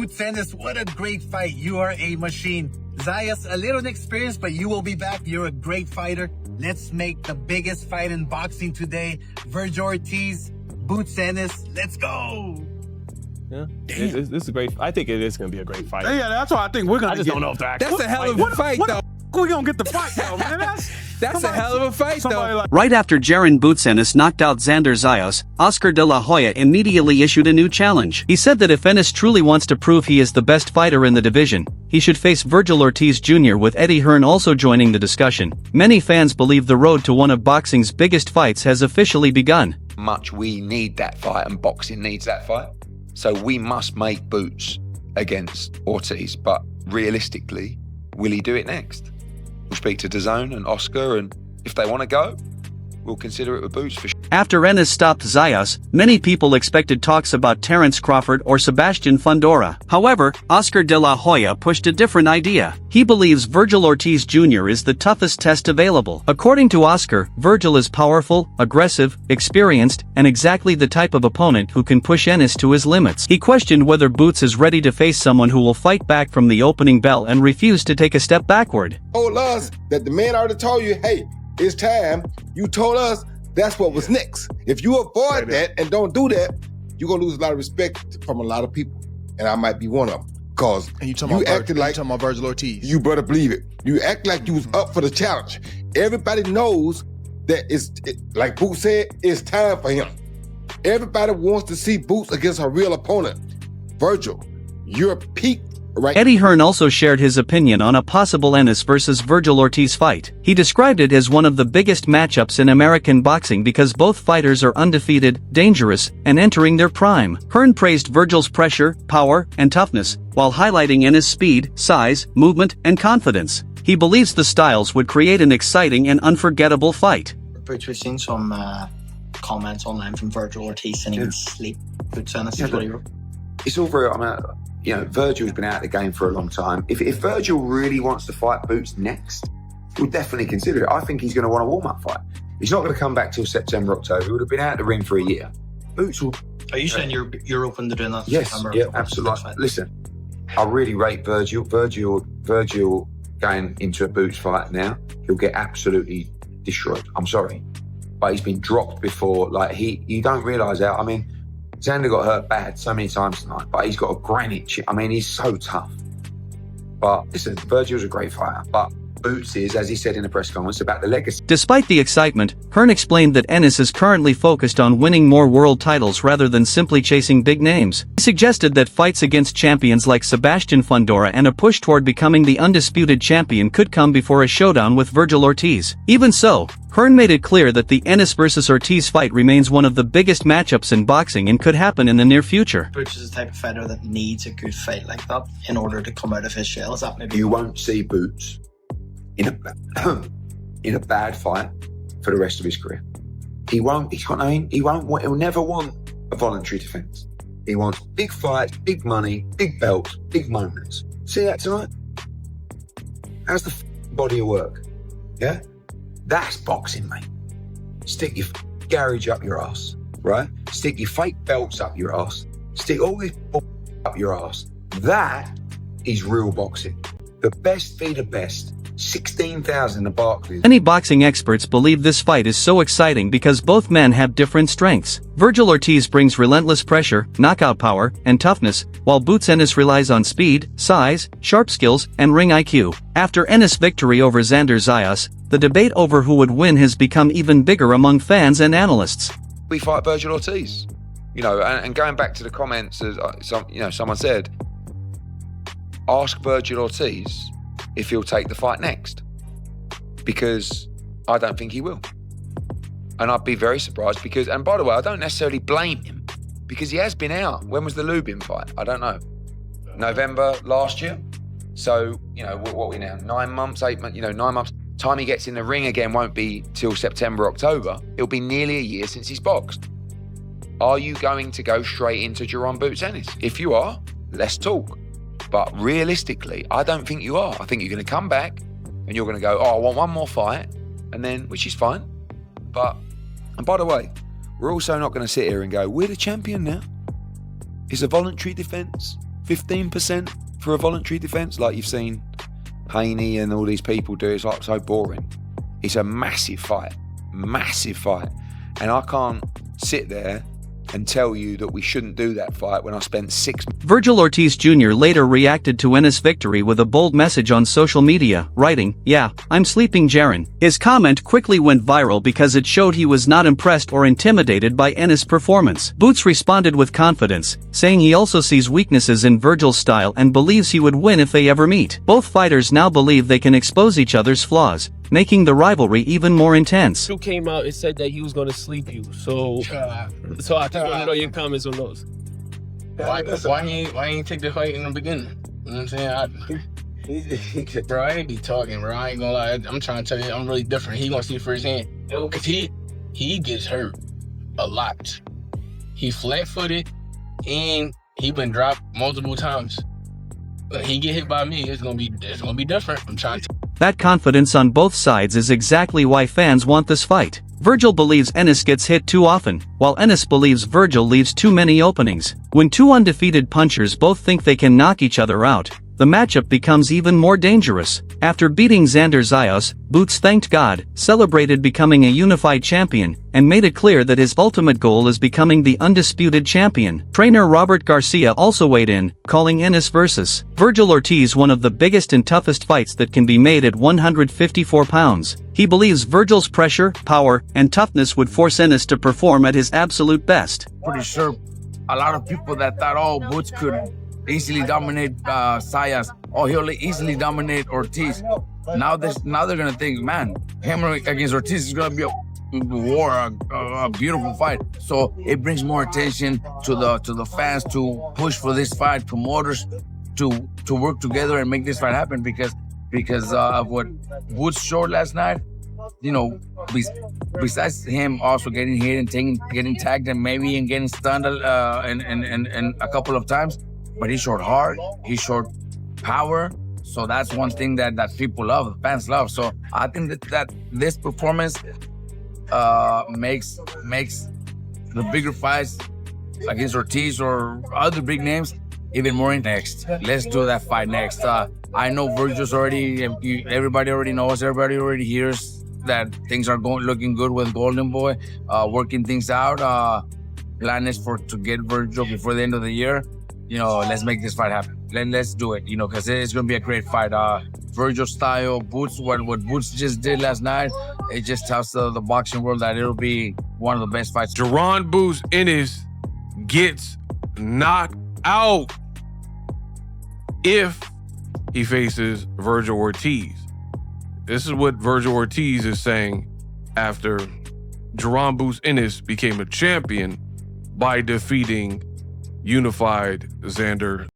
Boots Ennis, what a great fight. You are a machine. Zayas, a little inexperienced, but you will be back. You're a great fighter. Let's make the biggest fight in boxing today. Vergil Ortiz, Boots Ennis, let's go. Yeah, this is a great. I think it is going to be a great fight. Yeah, that's what I think we're gonna. I just don't know if they're actually. That's a hell of a fight, though. We gonna get the fight, though, man. That's a hell of a fight, though. Right after Jaron Boots Ennis knocked out Xander Zayas, Oscar De La Hoya immediately issued a new challenge. He said that if Ennis truly wants to prove he is the best fighter in the division, he should face Vergil Ortiz Jr. with Eddie Hearn also joining the discussion. Many fans believe the road to one of boxing's biggest fights has officially begun. We need that fight, and boxing needs that fight. So we must make Boots against Ortiz, but realistically, will he do it next? We'll speak to DAZN and Oscar, and if they want to go, we'll consider it with Boots for sure. After Ennis stopped Zayas, many people expected talks about Terence Crawford or Sebastian Fundora. However, Oscar De La Hoya pushed a different idea. He believes Vergil Ortiz Jr. is the toughest test available. According to Oscar, Vergil is powerful, aggressive, experienced, and exactly the type of opponent who can push Ennis to his limits. He questioned whether Boots is ready to face someone who will fight back from the opening bell and refuse to take a step backward. Told us that the man already told you, hey, it's time. You told us that's what was next. If you avoid that and don't do that, you're gonna lose a lot of respect from a lot of people. And I might be one of them. Cause you acted like talking about Vergil Ortiz. You better believe it. You act like you was up for the challenge. Everybody knows that like Boots said, it's time for him. Everybody wants to see Boots against a real opponent. Vergil, you're peaked. Right. Eddie Hearn also shared his opinion on a possible Ennis versus Vergil Ortiz fight. He described it as one of the biggest matchups in American boxing because both fighters are undefeated, dangerous, and entering their prime. Hearn praised Vergil's pressure, power, and toughness, while highlighting Ennis' speed, size, movement, and confidence. He believes the styles would create an exciting and unforgettable fight. Boots, we've seen some comments online from Vergil Ortiz saying he would sleep Boots Ennis. It's all very, you know, Vergil's been out of the game for a long time. If Vergil really wants to fight Boots next, we'll definitely consider it. I think he's going to want a warm-up fight. He's not going to come back till September, October. He would have been out of the ring for a year. Boots will... Are you saying you're open to doing that? Yes, September, yeah, absolutely. Listen, I really rate Vergil. Vergil going into a Boots fight now, he'll get absolutely destroyed. I'm sorry. But he's been dropped before. Like, you don't realise how... I mean, Xander got hurt bad so many times tonight, but he's got a granite chip. I mean, he's so tough. But listen, Vergil's a great fighter, but Boots is, as he said in the press conference, about the legacy. Despite the excitement, Hearn explained that Ennis is currently focused on winning more world titles rather than simply chasing big names. He suggested that fights against champions like Sebastian Fundora and a push toward becoming the undisputed champion could come before a showdown with Vergil Ortiz. Even so, Hearn made it clear that the Ennis versus Ortiz fight remains one of the biggest matchups in boxing and could happen in the near future. Boots is the type of fighter that needs a good fight like that in order to come out of his shell. Is that maybe? You won't see Boots in a bad fight for the rest of his career. He'll never want a voluntary defense. He wants big fights, big money, big belts, big moments. See that tonight? How's the body of work? Yeah? That's boxing, mate. Stick your garage up your ass, right? Stick your fake belts up your ass. Stick all this up your ass. That is real boxing. The best be the best. 16,000 at Barclays. Many boxing experts believe this fight is so exciting because both men have different strengths. Vergil Ortiz brings relentless pressure, knockout power, and toughness, while Boots Ennis relies on speed, size, sharp skills, and ring IQ. After Ennis' victory over Xander Zayas, the debate over who would win has become even bigger among fans and analysts. We fight Vergil Ortiz. You know, and going back to the comments, as someone said, ask Vergil Ortiz if he'll take the fight next, because I don't think he will. And I'd be very surprised because, and by the way, I don't necessarily blame him because he has been out. When was the Lubin fight? I don't know. November last year. So, you know, what are we now? 9 months, 8 months, 9 months. Time he gets in the ring again won't be till September, October. It'll be nearly a year since he's boxed. Are you going to go straight into Jaron Boots Ennis? If you are, let's talk. But realistically, I don't think you are. I think you're going to come back and you're going to go, oh, I want one more fight, and then, which is fine. But, and by the way, we're also not going to sit here and go, we're the champion now. It's a voluntary defense. 15% for a voluntary defense, like you've seen Haney and all these people do. It's like so boring. It's a massive fight, and I can't sit there and tell you that we shouldn't do that fight when I spent 6 months. Vergil Ortiz Jr. later reacted to Ennis' victory with a bold message on social media, writing, "Yeah, I'm sleeping Jaron." His comment quickly went viral because it showed he was not impressed or intimidated by Ennis' performance. Boots responded with confidence, saying he also sees weaknesses in Vergil's style and believes he would win if they ever meet. Both fighters now believe they can expose each other's flaws, making the rivalry even more intense. You came out and said that he was gonna sleep you, so I just want to know your comments on those. Why ain't take the fight in the beginning? You know what I'm saying? Bro, I ain't be talking, bro. I ain't gonna lie. I'm trying to tell you, I'm really different. He gonna see firsthand. Cause he gets hurt a lot. He flat-footed and he been dropped multiple times. But he get hit by me, it's gonna be different. I'm trying to. That confidence on both sides is exactly why fans want this fight. Vergil believes Ennis gets hit too often, while Ennis believes Vergil leaves too many openings. When two undefeated punchers both think they can knock each other out, the matchup becomes even more dangerous. After beating Xander Zayas, Boots thanked God, celebrated becoming a unified champion, and made it clear that his ultimate goal is becoming the undisputed champion. Trainer Robert Garcia also weighed in, calling Ennis versus Vergil Ortiz one of the biggest and toughest fights that can be made at 154 pounds. He believes Vergil's pressure, power, and toughness would force Ennis to perform at his absolute best. Pretty sure a lot of people that thought, oh, Boots could easily dominate Zayas, or he'll easily dominate Ortiz. Now they're gonna think, man, him against Ortiz is gonna be a war, a beautiful fight. So it brings more attention to the fans to push for this fight, promoters to work together and make this fight happen because of what Boots showed last night. You know, besides him also getting hit and getting tagged and maybe getting stunned and a couple of times. But he showed heart, he showed power. So that's one thing that people love, fans love. So I think that this performance makes the bigger fights against Ortiz or other big names even more next. Let's do that fight next. I know Vergil's already, everybody already knows, everybody already hears that things are looking good with Golden Boy, working things out. Plan is to get Vergil before the end of the year. You know, let's make this fight happen. Let's do it, you know, because it's going to be a great fight. Vergil style, Boots, what Boots just did last night, it just tells the boxing world that it'll be one of the best fights. Jaron Boots Ennis gets knocked out if he faces Vergil Ortiz. This is what Vergil Ortiz is saying after Jaron Boots Ennis became a champion by defeating unified Xander